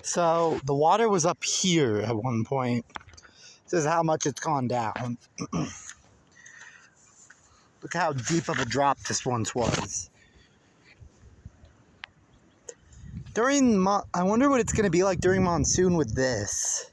So the water was up here at one point. This is how much it's gone down. Look how deep of a drop this once was. I wonder what it's going to be like during monsoon with this.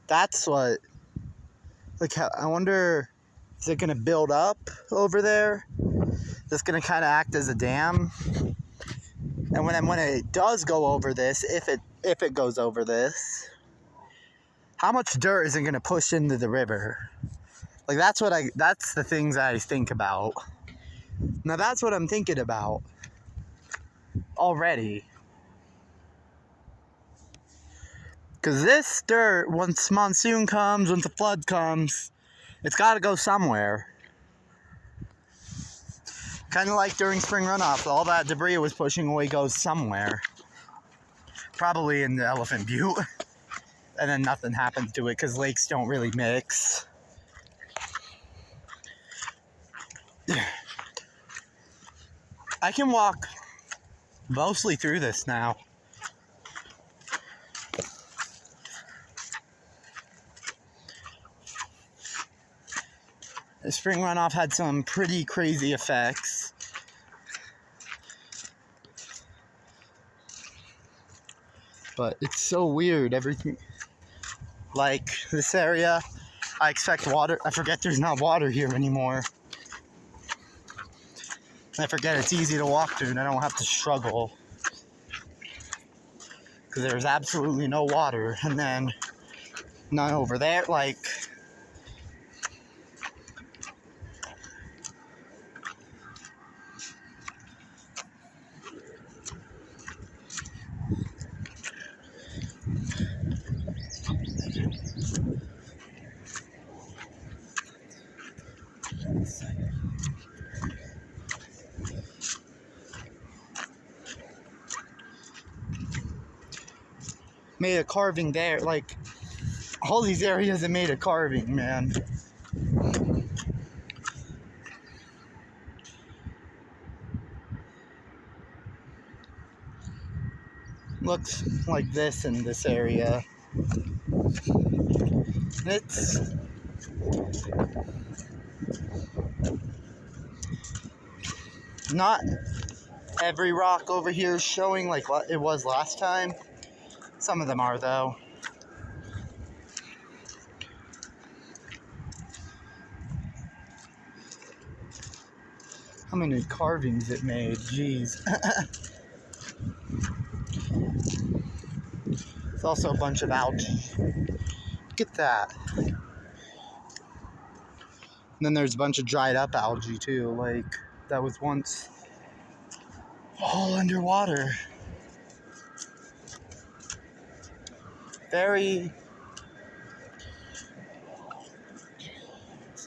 That's what... I wonder, is it going to build up over there? Is this going to kind of act as a dam? And when it does go over this, if it goes over this, how much dirt is it going to push into the river? That's the things I think about. Now that's what I'm thinking about already. Because this dirt, once monsoon comes, once the flood comes, it's got to go somewhere. Kind of like during spring runoff, all that debris it was pushing away goes somewhere. Probably in the Elephant Butte. And then nothing happens to it because lakes don't really mix. I can walk mostly through this now. The spring runoff had some pretty crazy effects. But it's so weird, everything. Like this area, I expect water. I forget there's not water here anymore. I forget it's easy to walk through and I don't have to struggle. Because there's absolutely no water. And then none over there, made a carving there. All these areas that made a carving, man. Looks like this in this area. It's not every rock over here is showing like what it was last time. Some of them are, though. How many carvings it made? Jeez. There's also a bunch of algae. Look at that. And then there's a bunch of dried up algae, too. That was once all underwater.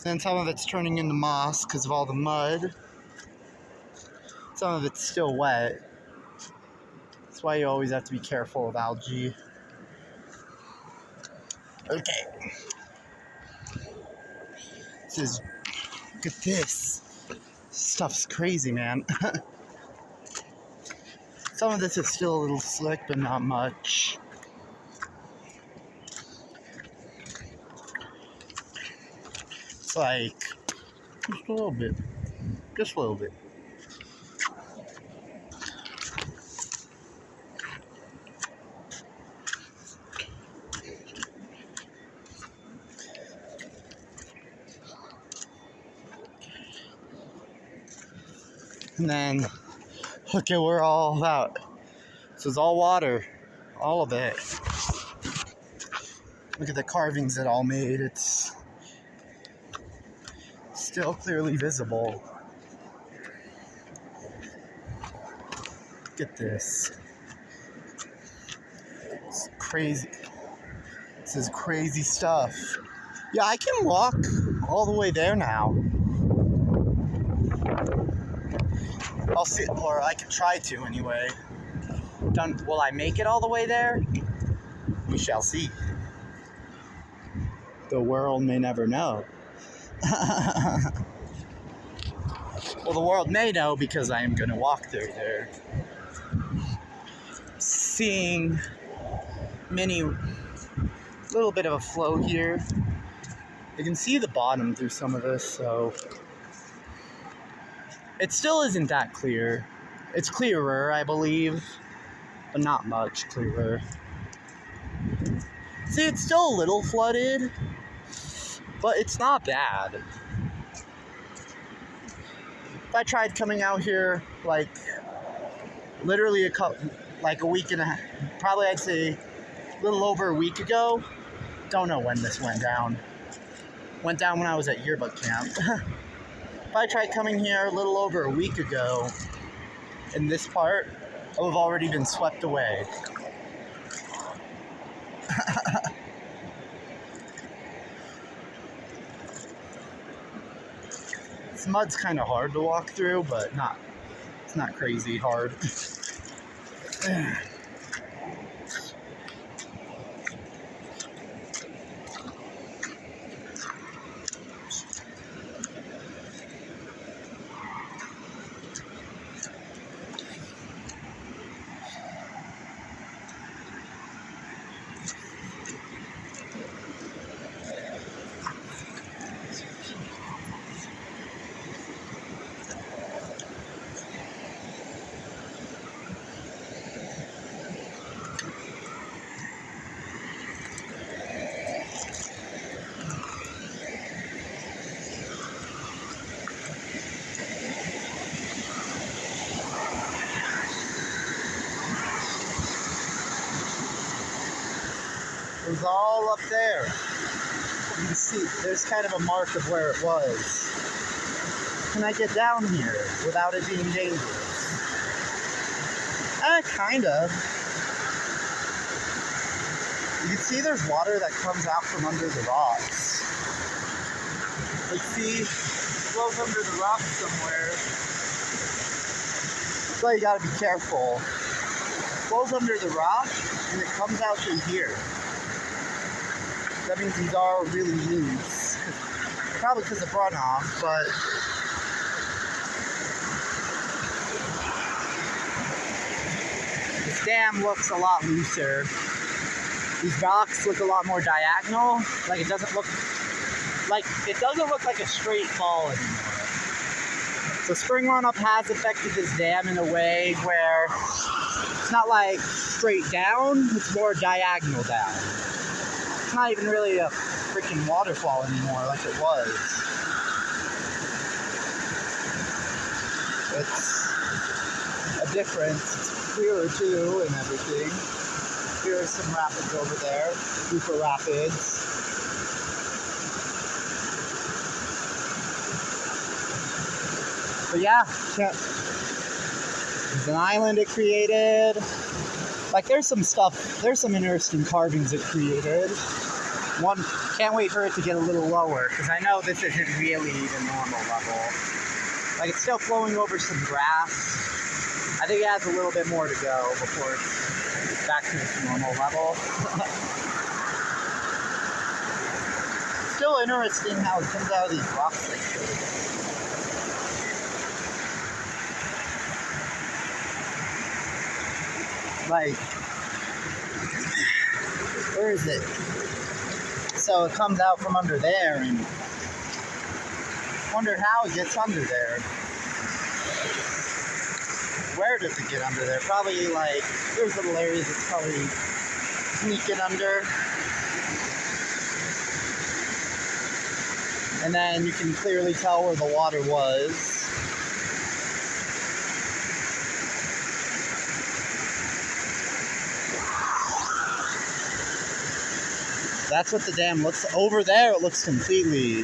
Then some of it's turning into moss because of all the mud. Some of it's still wet. That's why you always have to be careful of algae. Okay. Look at this. Stuff's crazy, man. Some of this is still a little slick, but not much. Just a little bit. Just a little bit. And then, look at where all out. This is all water. All of it. Look at the carvings it all made. It's still clearly visible. Look at this. It's crazy. This is crazy stuff. Yeah, I can walk all the way there now. I'll see, or I can try to anyway. Will I make it all the way there? We shall see. The world may never know. Well, the world may know because I am going to walk through there. Seeing little bit of a flow here. You can see the bottom through some of this, so it still isn't that clear. It's clearer, I believe, but not much clearer. See, it's still a little flooded, but it's not bad. If I tried coming out here like literally a week and a half, probably I'd say a little over a week ago. Don't know when this went down. Went down when I was at yearbook camp. If I tried coming here a little over a week ago, in this part, I would have already been swept away. This mud's kind of hard to walk through, but it's not crazy hard. It was all up there. You can see, there's kind of a mark of where it was. Can I get down here without it being dangerous? Kind of. You can see there's water that comes out from under the rocks. Like, see, it flows under the rocks somewhere. So you gotta be careful. It flows under the rock, and it comes out through here. That means these are really loose. Probably because of runoff, but this dam looks a lot looser. These rocks look a lot more diagonal. Like it doesn't look like a straight fall anymore. So spring runoff has affected this dam in a way where it's not like straight down, it's more diagonal down. It's not even really a freaking waterfall anymore like it was. It's a difference. It's clearer too and everything. Here's some rapids over there, Cooper Rapids. But yeah, there's an island it created. Like there's some interesting carvings it created. One, can't wait for it to get a little lower, because I know this isn't really the normal level. Like it's still flowing over some grass. I think it has a little bit more to go before it's back to its normal level. Still interesting how it comes out of these rocks like this. Like, where is it? So it comes out from under there, and wonder how it gets under there. Where does it get under there? Probably like, there's little areas it's probably sneaking under. And then you can clearly tell where the water was. That's what the dam looks like. Over there, it looks completely.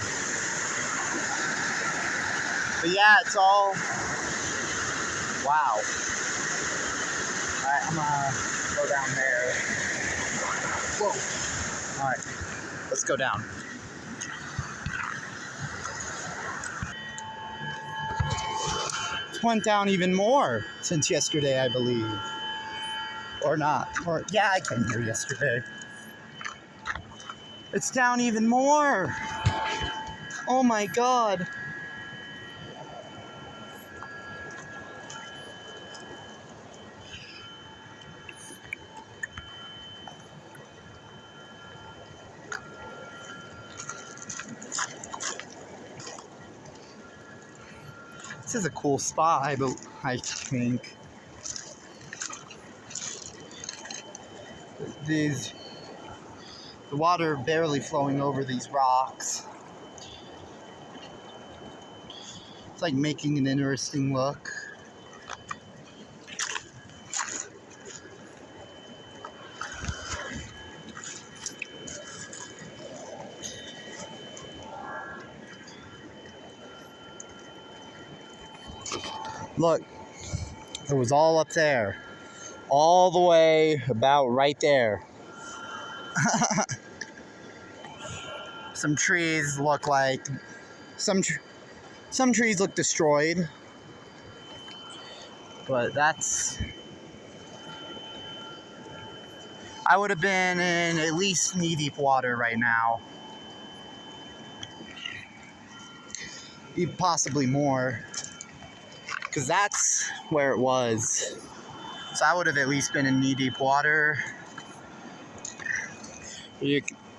But yeah, it's all. Wow. Alright, I'm gonna go down there. Whoa. Alright, let's go down. It went down even more since yesterday, I believe. Or not. Or, yeah, I came here yesterday. It's down even more. Oh my god. This is a cool spot, I think. The water barely flowing over these rocks. It's like making an interesting look. Look, it was all up there. All the way about right there. Some trees look like... Some trees look destroyed. But that's... I would have been in at least knee-deep water right now. Even possibly more. Because that's where it was. So I would have at least been in knee-deep water.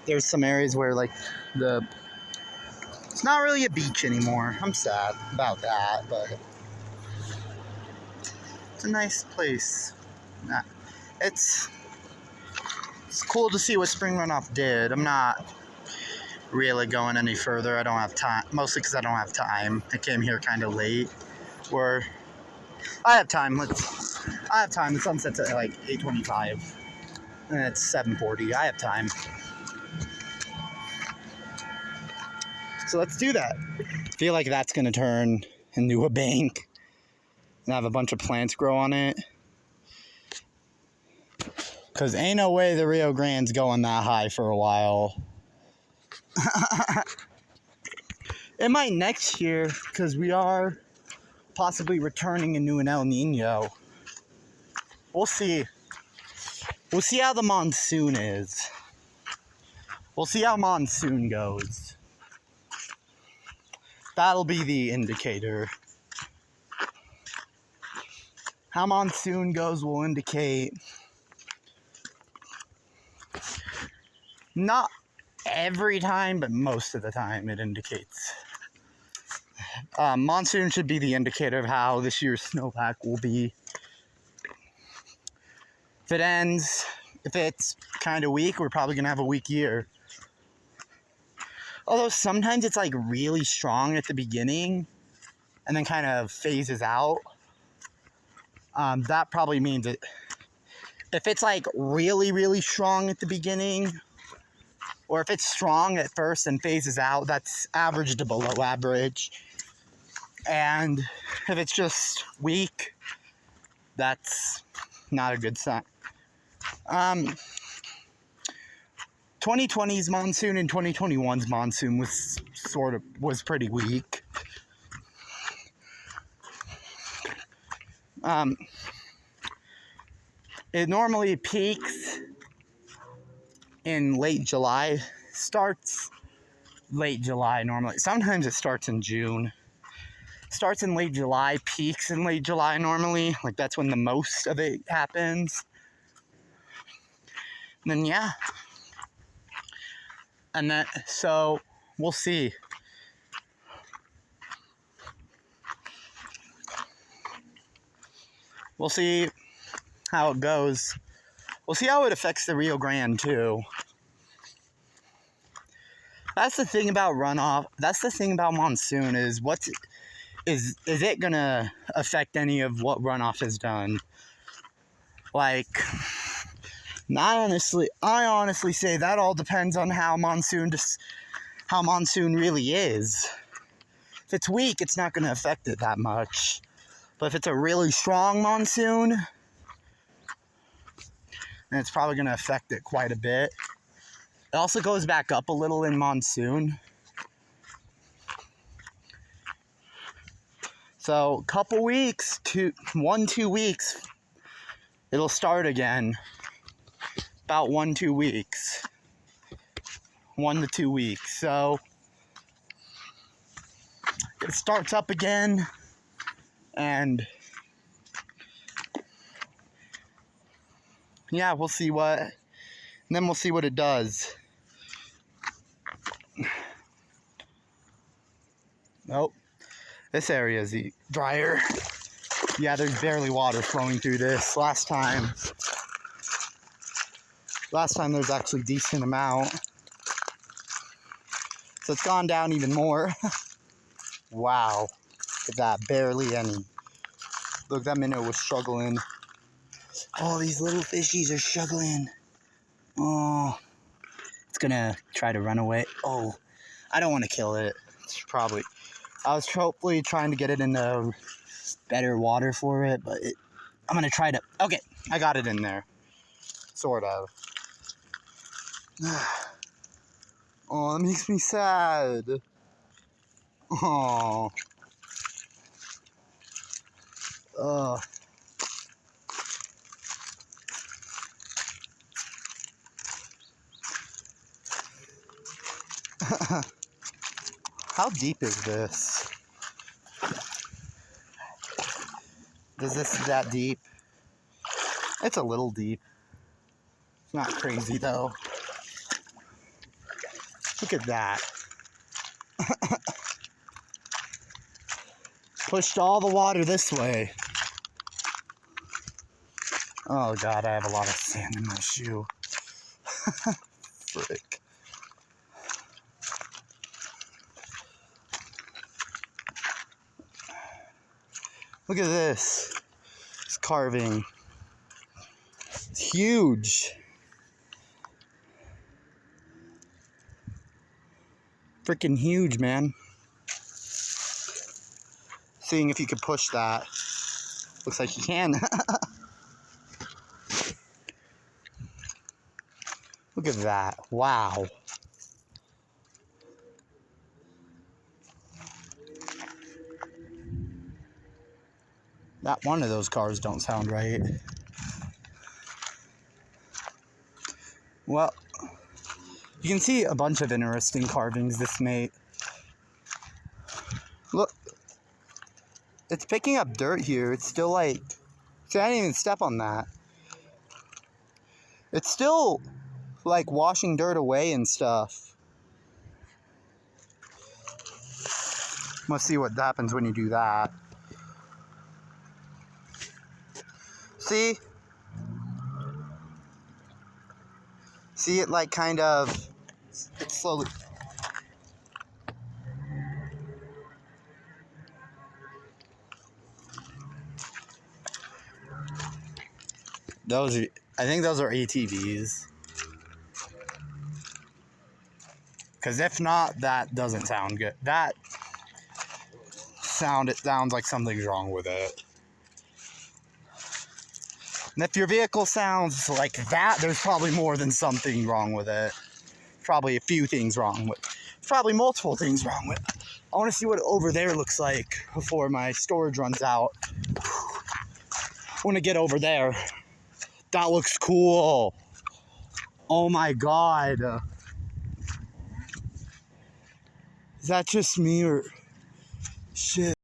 There's some areas where, like, it's not really a beach anymore. I'm sad about that, but it's a nice place. It's cool to see what Spring Runoff did. I'm not really going any further. I don't have time, mostly because I don't have time. I came here kind of late. Or I have time. I have time. The sunset's at like 8:25, and it's 7:40. I have time. So let's do that. I feel like that's gonna turn into a bank and have a bunch of plants grow on it. Cause ain't no way the Rio Grande's going that high for a while. It might next year, because we are possibly returning into an El Nino. We'll see. We'll see how the monsoon is. We'll see how monsoon goes. That'll be the indicator. How monsoon goes will indicate... Not every time, but most of the time it indicates. Monsoon should be the indicator of how this year's snowpack will be. If it's kind of weak, we're probably going to have a weak year. Although sometimes it's like really strong at the beginning and then kind of phases out. That probably means that if it's like really, really strong at the beginning, or if it's strong at first and phases out, that's average to below average. And if it's just weak, that's not a good sign. 2020's monsoon and 2021's monsoon was pretty weak. It normally peaks in late July. Starts late July normally. Sometimes it starts in June. Starts in late July, peaks in late July normally. Like, that's when the most of it happens. And then, yeah. And then, so, we'll see. We'll see how it goes. We'll see how it affects the Rio Grande, too. That's the thing about runoff. That's the thing about monsoon is is it gonna affect any of what runoff has done? Like, I honestly say that all depends on how monsoon really is. If it's weak, it's not gonna affect it that much. But if it's a really strong monsoon, then it's probably gonna affect it quite a bit. It also goes back up a little in monsoon. So, couple weeks, 2 weeks, it'll start again. About 1-2 weeks. 1 to 2 weeks. So, it starts up again, and yeah, we'll see what it does. Nope. This area is drier. Yeah, there's barely water flowing through this. Last time there's actually a decent amount. So it's gone down even more. Wow. Look at that, barely any. Look, that minnow was struggling. Oh, these little fishies are struggling. Oh, it's gonna try to run away. Oh, I don't want to kill it. It's probably, I was hopefully trying to get it into better water for it, but I'm gonna try to, okay, I got it in there. Sort of. Oh, that makes me sad. Oh. How deep is this? Is this that deep? It's a little deep. It's not crazy though. Look at that. Pushed all the water this way. Oh God, I have a lot of sand in my shoe. Frick. Look at this. It's carving. It's huge. Freaking huge, man. Seeing if you could push that. Looks like you can. Look at that. Wow. Not one of those cars don't sound right. Well, you can see a bunch of interesting carvings this mate. Look. It's picking up dirt here. It's still like, see, I didn't even step on that. It's still like washing dirt away and stuff. Let's see what happens when you do that. See? See it like kind of, it's slowly. Those are, I think those are ATVs. Because if not, that doesn't sound good. That sound, it sounds like something's wrong with it. And if your vehicle sounds like that, there's probably more than something wrong with it. Probably a few things wrong with it. Probably multiple things wrong with it. I want to see what over there looks like before my storage runs out. I want to get over there. That looks cool. Oh my God. Is that just me or shit?